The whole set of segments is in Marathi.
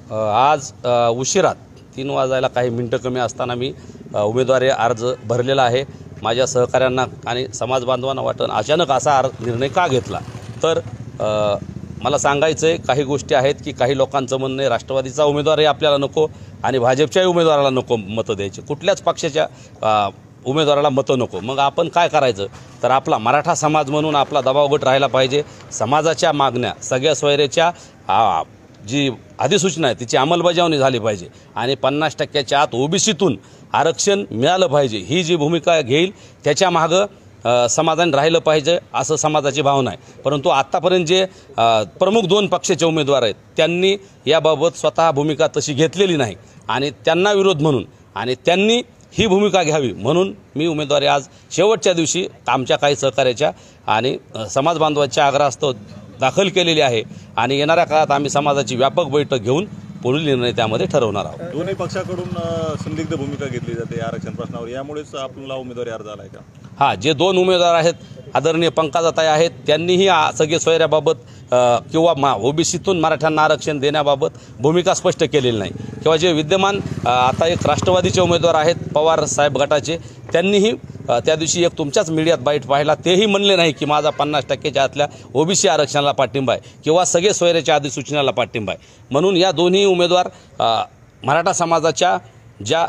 आज उशिरात 3 वाजायला काही मिनटं कमी असताना मी उमेदवारी अर्ज भरलेला आहे। माझ्या सहकाऱ्यांना आणि समाज बांधवांना वाटतं अचानक असा निर्णय का घेतला, तर मला सांगायचं आहे काही गोष्टी आहेत की काही लोकांचं म्हणणं आहे राष्ट्रवादीचा उमेदवारही आपल्याला नको आणि भाजपच्याही उमेदवाराला नको मतं द्यायची, कुठल्याच पक्षाच्या उमेदवाराला मतं नको। मग आपण काय करायचं, तर आपला मराठा समाज म्हणून आपला दबाव गट राहिला पाहिजे। समाजाच्या मागण्या सगळ्या सोयरेच्या जी अधिसूचना आहे तिची अंमलबजावणी झाली पाहिजे आणि 50%च्या आत ओबीसीतून आरक्षण मिळालं पाहिजे, ही जी भूमिका घेईल त्याच्या मागं समाधान राहिलं पाहिजे असं समाजाची भावना आहे। परंतु आत्तापर्यंत जे प्रमुख 2 पक्षाचे उमेदवार आहेत त्यांनी याबाबत स्वतः भूमिका तशी घेतलेली नाही आणि त्यांना विरोध म्हणून आणि त्यांनी ही भूमिका घ्यावी म्हणून मी उमेदवारी आज शेवटच्या दिवशी आमच्या काही सहकार्याच्या आणि समाज बांधवांच्या आग्रहास्तव दाखल केलेली आहे आणि येणाऱ्या काळात आम्ही समाजाची व्यापक बैठक घेऊन पुढील निर्णय त्यामध्ये ठरवणार आहोत। दोन्ही पक्षाकडून संदिग्ध भूमिका घेतली जाते आरक्षण प्रश्नावर, यामुळेच आपल्याला उमेदवारी अर्ज आलाय का? हां, जे 2 उमेदवार आहेत आदरणीय पंकजाताई आहेत त्यांनीही सगळे सोयऱ्याबाबत किंवा ओबीसीतून मराठ्यांना आरक्षण देण्याबाबत भूमिका स्पष्ट केलेली नाही। किंवा जे विद्यमान आता एक राष्ट्रवादीचे उमेदवार आहेत पवार साहेब गटाचे, त्यांनीही त्या दिवशी एक तुमच्याच मीडियात बाईट पाहिला, तेही म्हणले नाही की माझा 50%च्या आतल्या ओबीसी आरक्षणाला पाठिंबा आहे किंवा सगळे सोयऱ्याच्या अधिसूचनेला पाठिंबा आहे। म्हणून या दोन्ही उमेदवार मराठा समाजाच्या ज्या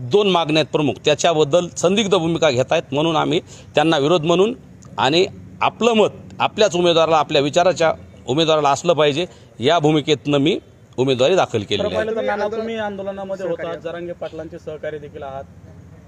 2 मागण्या आहेत प्रमुख त्याच्याबद्दल संदिग्ध भूमिका घेत आहेत, म्हणून आम्ही त्यांना विरोध म्हणून आणि आपलं मत आपल्याच उमेदवाराला आपल्या विचाराच्या उमेदवाराला असलं पाहिजे या भूमिकेतनं मी उमेदवारी दाखल केली आहे। तुम्ही आंदोलनामध्ये होता, जरांगे पाटलांचे सहकारी देखील आहात,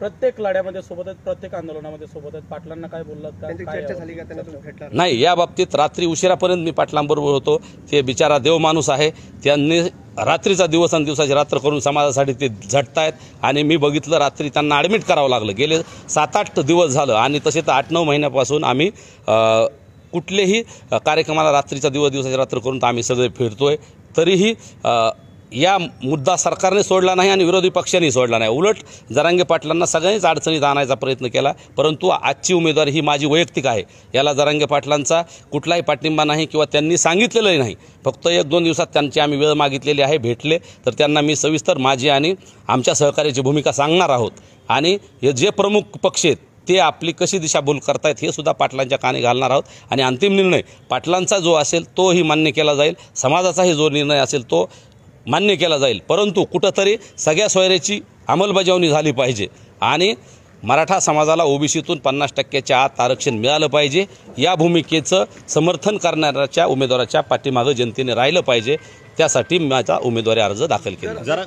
प्रत्येक लढ्यामध्ये सोबत आहेत, प्रत्येक आंदोलनामध्ये सोबत आहेत, पाटलांना काय बोललात का? चर्चा झाली का? त्यांना भेटला नाही, या बाबतीत रात्री उशिरापर्यंत मी पाटलांबरोबर होतो। ते बिचारा देव माणूस आहे, त्यांनी रात्रीचा दिवस आणि दिवसाची रात्र करून समाजासाठी ते झटतायत आणि मी बघितलं रात्री त्यांना ॲडमिट करावं लागलं। गेले 7-8 दिवस झालं आणि तसे तर 8-9 महिन्यापासून आम्ही कुठलेही कार्यक्रमाला रात्रीचा दिवसाची रात्र करून आम्ही सगळे फिरतोय, तरीही या मुद्दा सरकारने सोडला नाही आणि विरोधी पक्षांनी सोडला नाही। उलट जरांगे पाटलांना सगळ्यांनीच अडचणीत आणायचा प्रयत्न केला, परंतु आजची उमेदवारी ही माझी वैयक्तिक आहे, याला जरांगे पाटलांचा कुठलाही पाठिंबा नाही किंवा त्यांनी सांगितलेलं नाही। फक्त 1-2 दिवसात त्यांची आम्ही वेळ मागितलेली आहे, भेटले तर त्यांना मी सविस्तर माझी आणि आमच्या सहकार्याची भूमिका सांगणार आहोत आणि हे जे प्रमुख पक्ष आहेत ते आपली कशी दिशाभूल करतायत हे सुद्धा पाटलांच्या कानी घालणार आहोत आणि अंतिम निर्णय पाटलांचा जो असेल तोही मान्य केला जाईल, समाजाचाही जो निर्णय असेल तो मान्य केला जाईल, परंतु कुठंतरी सगळ्या सोयऱ्याची अंमलबजावणी झाली पाहिजे आणि मराठा समाजाला ओबीसीतून 50%च्या आत आरक्षण मिळालं पाहिजे या भूमिकेचं समर्थन करणाऱ्याच्या उमेदवाराच्या पाठीमागं जनतेने राहिलं पाहिजे। त्यासाठी माझा उमेदवारी अर्ज दाखल केला।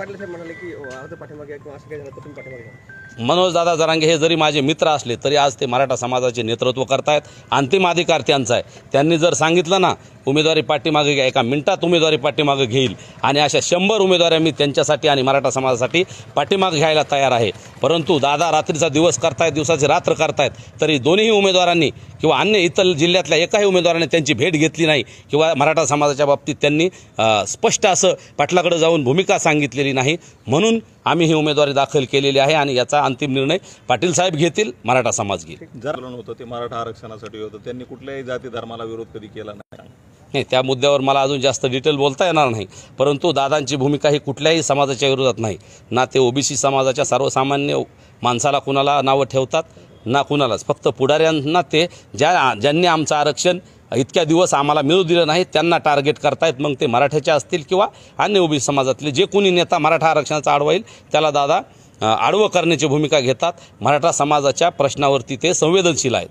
मनोजदादा जरांगे हे जरी माझे मित्र असले तरी आज ते मराठा समाजाचे नेतृत्व करतायत, अंतिम अधिकार त्यांचा आहे। त्यांनी जर सांगितलं ना उमेदवारी पाठीमागे घ्या, 1 मिनिटात उमेदवारी पाठीमागे घेईल आणि अशा 100 उमेदवाऱ्या मी त्यांच्यासाठी आणि मराठा समाजासाठी पाठीमागे घ्यायला तयार आहे। परंतु दादा रात्रीचा दिवस करतायत, दिवसाची रात्र करतायत, तरी दोन्ही उमेदवारांनी किंवा अन्य इतर जिल्ह्यातल्या एकाही उमेदवाराने त्यांची भेट घेतली नाही किंवा मराठा समाजाच्या बाबतीत त्यांनी स्पष्ट असं पाटलाकडे जाऊन भूमिका सांगितलेली नाही, म्हणून आम्ही ही उमेदवारी दाखल केलेली आहे आणि याचा अंतिम निर्णय पाटील साहेब घेतील, मराठा समाज घेईल। आंदोलन होतं ते मराठा आरक्षणासाठी होतं, त्यांनी कुठल्याही जाती धर्माला विरोध कधी केला नाही, त्या मुद्द्यावर मला अजून जास्त डिटेल बोलता येणार नाही, परंतु दादांची भूमिका ही कुठल्याही समाजाच्या विरोधात नाही ना। ते ओबीसी समाजाच्या सर्वसामान्य माणसाला कुणाला नावं ठेवतात ना कुणालाच, फक्त पुढाऱ्यांना ते ज्यांनी आमचं आरक्षण इतक्या दिवस आम्हाला मिळू दिलं नाही त्यांना टार्गेट करतायत। मग ते मराठ्याचे असतील किंवा अन्य ओबीसी समाजातले जे कोणी नेता मराठा आरक्षणाचा आडवा येईल त्याला दादा आडवं करण्याची भूमिका घेतात। मराठा समाजाच्या प्रश्नावरती ते संवेदनशील आहेत।